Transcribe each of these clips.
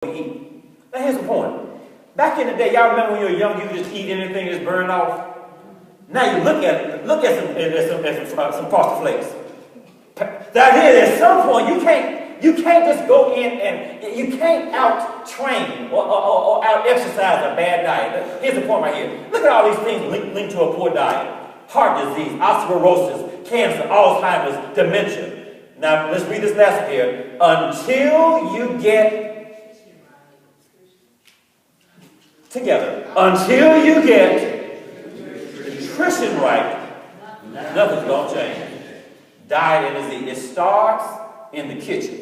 to eat. Now here's the point. Back in the day, y'all remember when you were young, you could just eat anything that's burned off? Now you look at some Frosted Flakes. The idea is at some point you can't just go in and you can't out-train or out-exercise a bad diet. Here's the point right here. Look at all these things linked to a poor diet. Heart disease, osteoporosis, cancer, Alzheimer's, dementia. Now let's read this last one here. Until you get nutrition right, nothing's going to change. Diet and disease. It starts in the kitchen.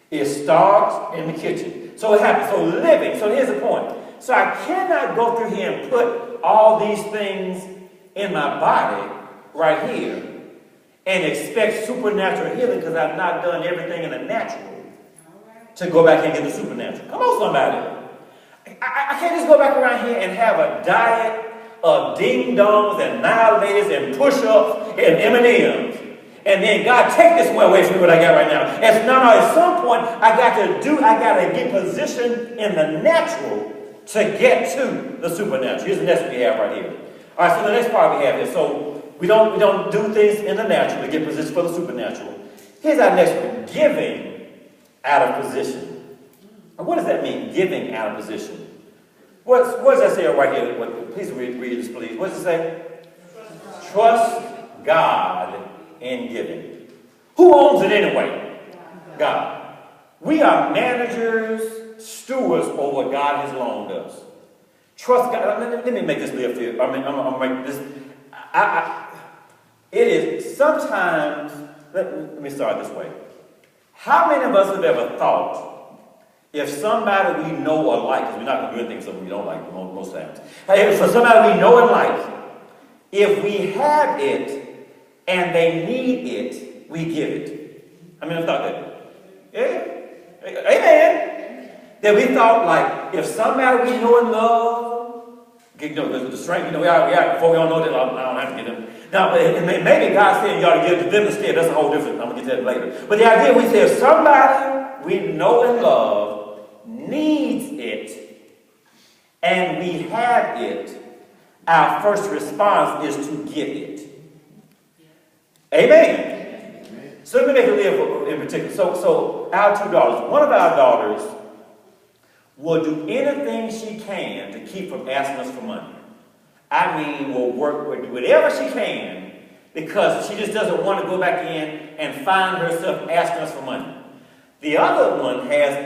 It starts in the kitchen. So it happens. So living. So here's the point. So I cannot go through here and put all these things in my body right here and expect supernatural healing because I've not done everything in the natural to go back and get the supernatural. Come on, somebody. I can't just go back around here and have a diet of ding-dongs and annihilators and push-ups and M&Ms. And then God, take this one away from me what I got right now. And no, at some point, I got to get positioned in the natural to get to the supernatural. Here's the next one we have right here. All right, so the next part we have is, so we don't do things in the natural to get positioned for the supernatural. Here's our next one, giving out of position. What does that mean, giving out of position? What does that say right here? Please read this, please. What does it say? Trust God in giving. Who owns it anyway? God. We are managers, stewards over what God has loaned us. Trust God. Let me make this clear for you. I'm going to make this. It is sometimes, let me start this way. How many of us have ever thought, if somebody we know or like, because we're not going to do anything something we don't like most times. If for somebody we know and like, if we have it and they need it, we give it. I mean, I've thought that. Yeah? Amen. That we thought, like, if somebody we know and love, you know, the strength, you know, we are before we all know that, I don't have to get them. Now, maybe God said you ought to give to them instead. That's a whole different, I'm going to get to that later. But the idea, we say, if somebody we know and love needs it, and we have it, our first response is to give it. Amen. So let me make it clear in particular. So our two daughters, one of our daughters will do anything she can to keep from asking us for money. I mean, will do whatever she can because she just doesn't want to go back in and find herself asking us for money. The other one has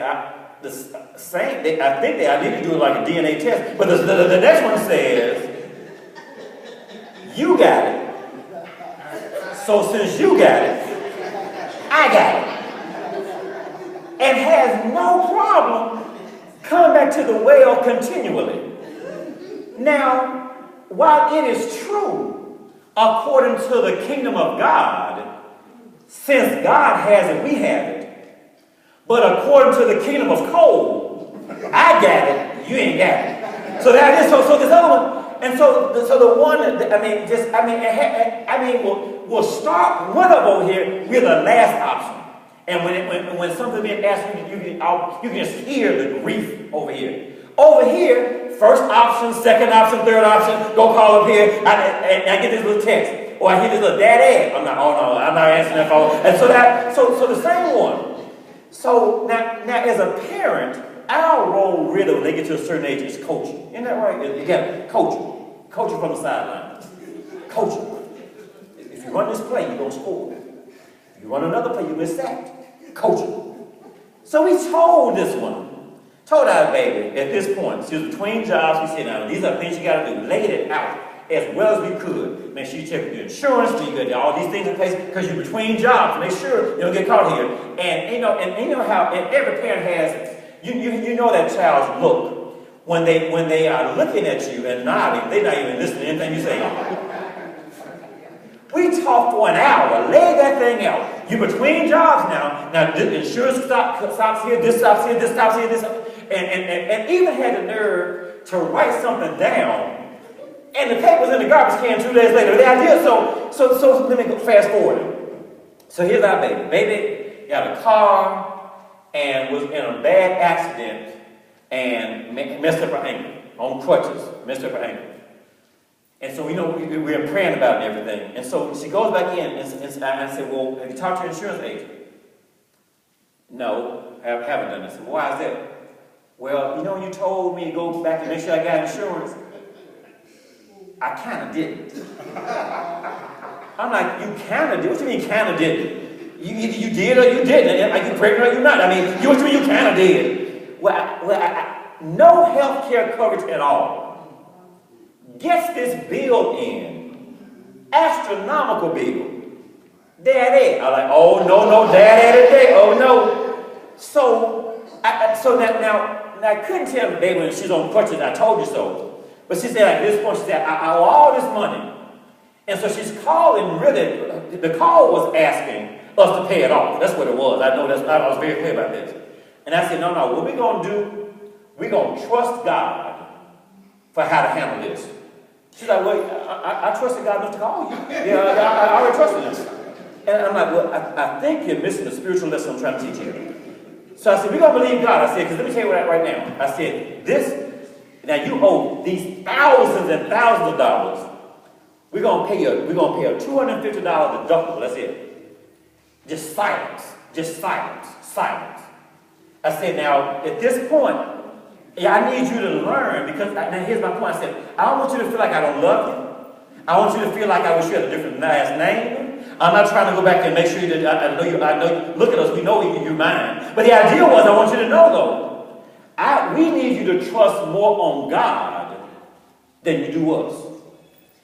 the same. I need to do like a DNA test. But the next one says, "You got it. So since you got it, I got it," and has no problem coming back to the well continually. Now, while it is true, according to the kingdom of God, since God has it, we have it. But according to the kingdom of coal, I got it, you ain't got it. So that is so this other one, and so the one we'll start one of over here with the last option. And when something being asked, you can just hear the grief over here. Over here, first option, second option, third option, go call up here, and I get this little text. Or I hear this little dad ad. I'm not answering that phone. And so the same one. So now as a parent, our role really when they get to a certain age is coaching. Isn't that right? You got to coach them. Coach them from the sidelines. Coach them. If you run this play, you're going to score. If you run another play, you're going to sack. Coach them. So we told our baby at this point, she was between jobs, we said, now these are things you got to do. Laid it out as well as we could. Make sure you check your insurance, so you got all these things in place because you're between jobs. Make sure you don't get caught here. And you know how every parent has, you know that child's look when they are looking at you and nodding. They're not even listening to anything you say. We talked for an hour, laid that thing out. You're between jobs now. Now the insurance stops here, this stops here, this stops here, this, and even had the nerve to write something down. And the paper's in the garbage can 2 days later. The idea, so let me go fast forward. So here's our baby. Baby got a car and was in a bad accident and messed up her ankle, on crutches, messed up her ankle. And so, we were praying about it and everything. And so she goes back in, and I said, well, have you talked to your insurance agent? No, I haven't done this. I said, well, why is that? Well, you told me to go back and make sure I got insurance. I kind of didn't. I'm like, you kind of did? What do you mean kind of didn't? Either you did or you didn't. Are you pregnant or you're not? I mean, what do you mean you kind of did? No health care coverage at all. Gets this bill in. Astronomical bill. Daddy. I'm like, oh, no, Daddy today. Oh, no. So now I couldn't tell the baby when she's on crutches, I told you so. But she said, at this point, she said, I owe all this money. And so she's calling, really, the call was asking us to pay it off. That's what it was. I was very clear about this. And I said, no, what we're going to do, we're going to trust God for how to handle this. She's like, well, I trusted God enough to call you. Yeah, I already trusted him. And I'm like, well, I think you're missing the spiritual lesson I'm trying to teach you. So I said, we're going to believe God. I said, because let me tell you right now. I said, now you owe these thousands and thousands of dollars. We're going to pay a $250 deductible. That's it. Just silence. Silence. I said, now, at this point, I need you to learn, because now here's my point. I said, I don't want you to feel like I don't love you. I want you to feel like I wish you had a different last name. I'm not trying to go back and make sure that I know you. Look at us. We know you're mine. But the idea was, I want you to know, though, we need you to trust more on God than you do us.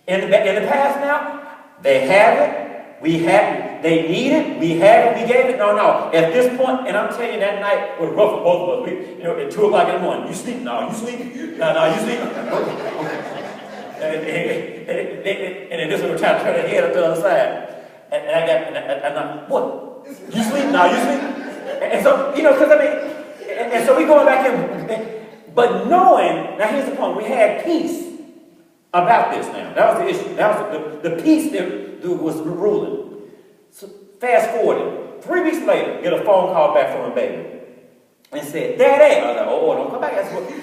In the past now, they have it. We have it. They need it. We have it. We gave it. No. At this point, and I'm telling you, that night was rough for both of us. At 2 o'clock in the morning, you sleep? No, you sleep? No, you sleep? And then this one was trying to turn their head up to the other side. And I'm, what? You sleep? No, you sleep? And so, because and so we going back in, but knowing, now here's the point, we had peace about this now. That was the issue. That was the peace that was ruling. So fast forward, 3 weeks later, get a phone call back from a baby and said, Daddy. I was like, oh, don't come back.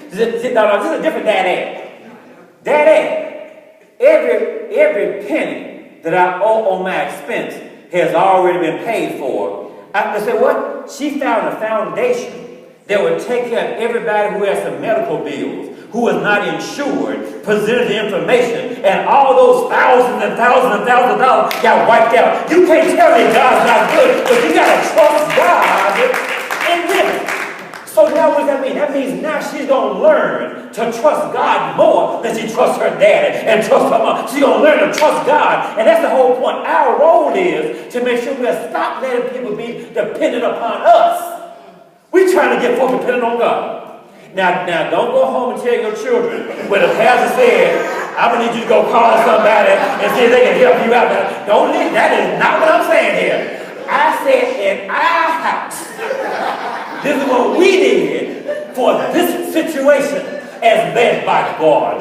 This is a different Daddy. Daddy, every penny that I owe on my expense has already been paid for. I said, what? She found a foundation that would take care of everybody who has some medical bills, who was not insured, presented the information, and all those thousands and thousands and thousands of dollars got wiped out. You can't tell me God's not good, but you got to trust God in living. So now what does that mean? That means now she's going to learn to trust God more than she trusts her daddy and trust her mom. She's going to learn to trust God. And that's the whole point. Our role is to make sure we stop letting people be dependent upon us. We're trying to get folks dependent on God. Now, don't go home and tell your children when the pastor said, I'm going to need you to go call somebody and see if they can help you out. Don't leave. That is not what I'm saying here. I said in our house, this is what we did for this situation as led by God.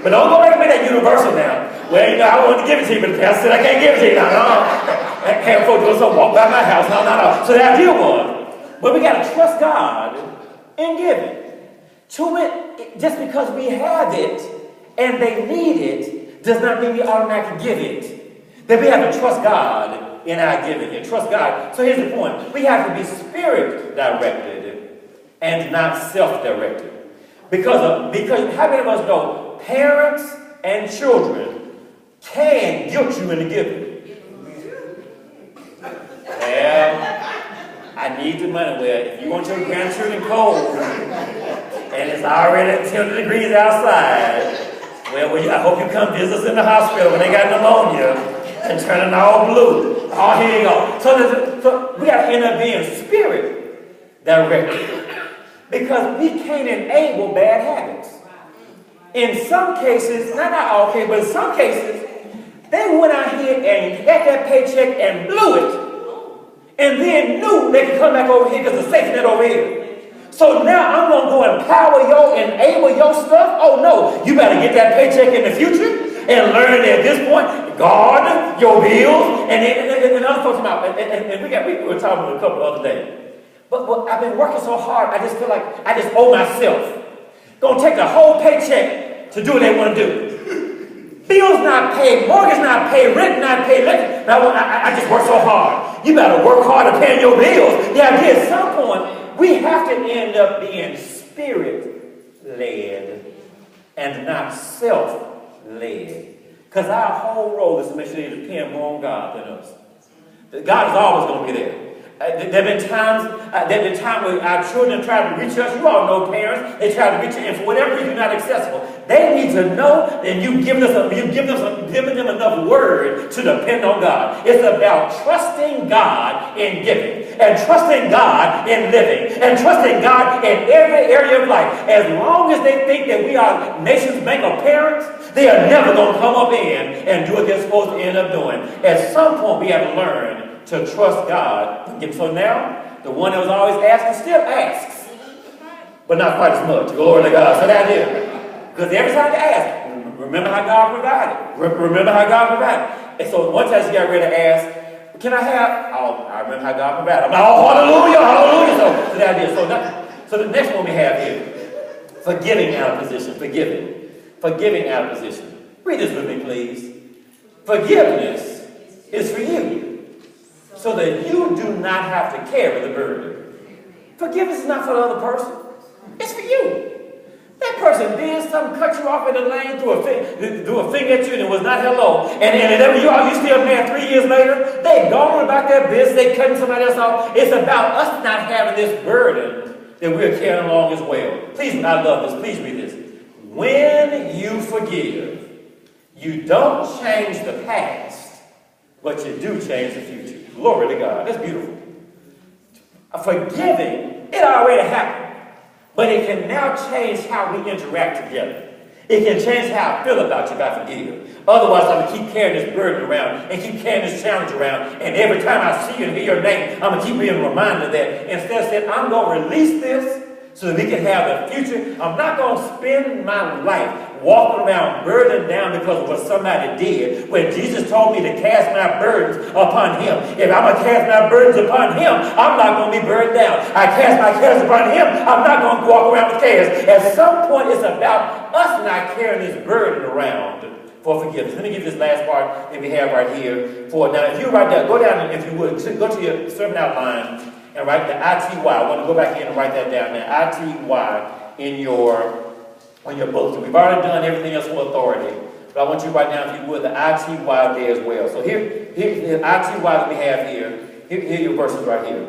But don't go back and make that universal now. Well, I wanted to give it to you, but the pastor said I can't give it to you. No. Have folks doing something, walk by my house. No. So the idea was, but we got to trust God in giving. Just because we have it and they need it does not mean we automatically give it. That we have to trust God in our giving and trust God. So here's the point. We have to be spirit-directed and not self-directed. Because how many of us know parents and children can guilt you into giving? Well, I need the money. Well, if you want your grandchildren cold and it's already 10 degrees outside, well, I hope you come visit us in the hospital when they got pneumonia and turning all blue. Oh, here you go. So we got to end up being spirit directed. Because we can't enable bad habits. In some cases, not all cases, but in some cases, they went out here and got that paycheck and blew it. And then knew they could come back over here because the safety net over here. So now I'm going to go empower enable your stuff. Oh no, you better get that paycheck in the future and learn that at this point, guard your bills. And other folks come out. And we were talking a couple the other day. But I've been working so hard, I just feel like I just owe myself. Gonna take the whole paycheck to do what they want to do. Bills not paid, mortgage not paid, rent not paid. I just work so hard. You better work hard to pay your bills. The idea at some point, we have to end up being spirit-led and not self-led. Because our whole role is to make sure they depend more on God than us. God is always going to be there. There have been times where our children try to reach us. You all know parents. They try to reach you, and for whatever reason, you're not accessible. They need to know that you've given them enough word to depend on God. It's about trusting God in giving, and trusting God in living, and trusting God in every area of life. As long as they think that we are nation's bank of parents, they are never going to come up in and do what they're supposed to end up doing. At some point, we have to learn to trust God. So now, the one that was always asking still asks, but not quite as much. Glory to God. So that is. Because every time they ask, remember how God provided. Remember how God provided. And so one time she got ready to ask, can I have? Oh, I remember how God provided. I'm like, oh, hallelujah, hallelujah. So that is. So the next one we have here, forgiving out of position. Forgiving out of position. Read this with me, please. Forgiveness is for you, so that you do not have to carry the burden. Forgiveness is not for the other person. It's for you. That person did something, cut you off in the lane, threw a thing at you, and it was not hello. And you still mad 3 years later. They gone about their business. They cutting somebody else off. It's about us not having this burden that we're carrying along as well. Please, I love this. Please read this. When you forgive, you don't change the past, but you do change the future. Glory to God. That's beautiful. Forgiving, it already happened. But it can now change how we interact together. It can change how I feel about you if I forgive. Otherwise, I'm going to keep carrying this burden around and keep carrying this challenge around. And every time I see you and hear your name, I'm going to keep being reminded of that. Instead of saying, I'm going to release this so that we can have the future. I'm not going to spend my life walking around burdened down because of what somebody did, when Jesus told me to cast my burdens upon him. If I'm going to cast my burdens upon him, I'm not going to be burdened down. I cast my cares upon him, I'm not going to walk around with cares. At some point, it's about us not carrying this burden around for forgiveness. Let me give you this last part that we have right here. Now, if you write that, go down, if you would, go to your sermon outline and write the ITY. I want to go back in and write that down now. ITY on your bulletin. We've already done everything else for authority, but I want you to write down, if you would, the ITY there as well. So here's the ITY that we have here. Here are your verses right here.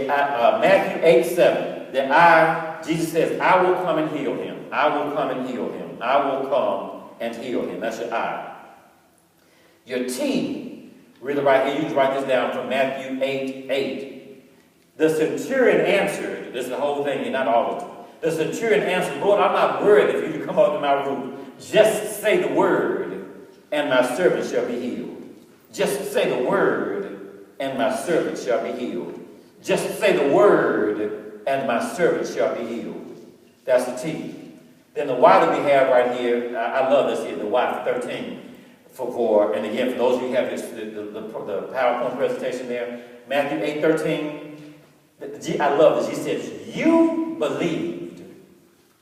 Matthew 8:7. Jesus says, I will come and heal him. I will come and heal him. I will come and heal him. That's your I. Your T, really right here, you can write this down from Matthew 8:8. The centurion answered, this is the whole thing, not all of it. The centurion answered, Lord, I'm not worthy for you to come up to my roof. Just say the word, and my servant shall be healed. Just say the word, and my servant shall be healed. Just say the word, and my servant shall be healed. That's the T. Then the Y that we have right here, I love this here, the Y for 13. And again, for those of you who have this, the PowerPoint presentation there, Matthew 8:13. I love this. He says, you believed,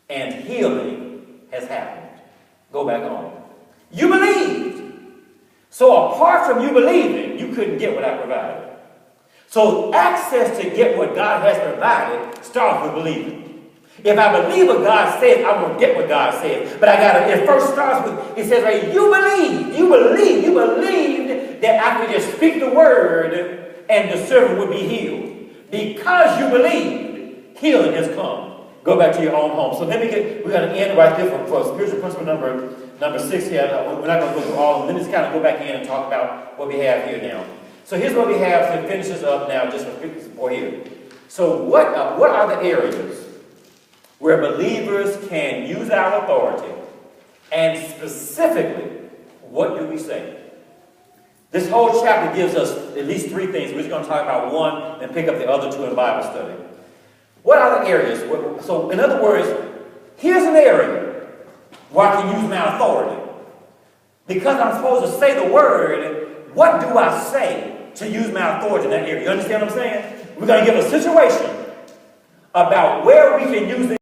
and healing has happened. Go back on. You believed. So apart from you believing, you couldn't get what I provided. So access to get what God has provided starts with believing. If I believe what God says, I'm going to get what God says. But it first starts with, it says right, you believed that I could just speak the word and the servant would be healed. Because you believed, healing has come. Go back to your own home. So we're going to end right there for spiritual principle number 6 here. We're not going to go through all of them. Let me just kind of go back in and talk about what we have here now. So here's what we have to finish this up now, just for here. So what are the areas where believers can use our authority? And specifically, what do we say? This whole chapter gives us at least 3 things. We're just going to talk about one and pick up the other 2 in Bible study. What are the areas? So, in other words, here's an area where I can use my authority. Because I'm supposed to say the word, what do I say to use my authority in that area? You understand what I'm saying? We're going to give a situation about where we can use the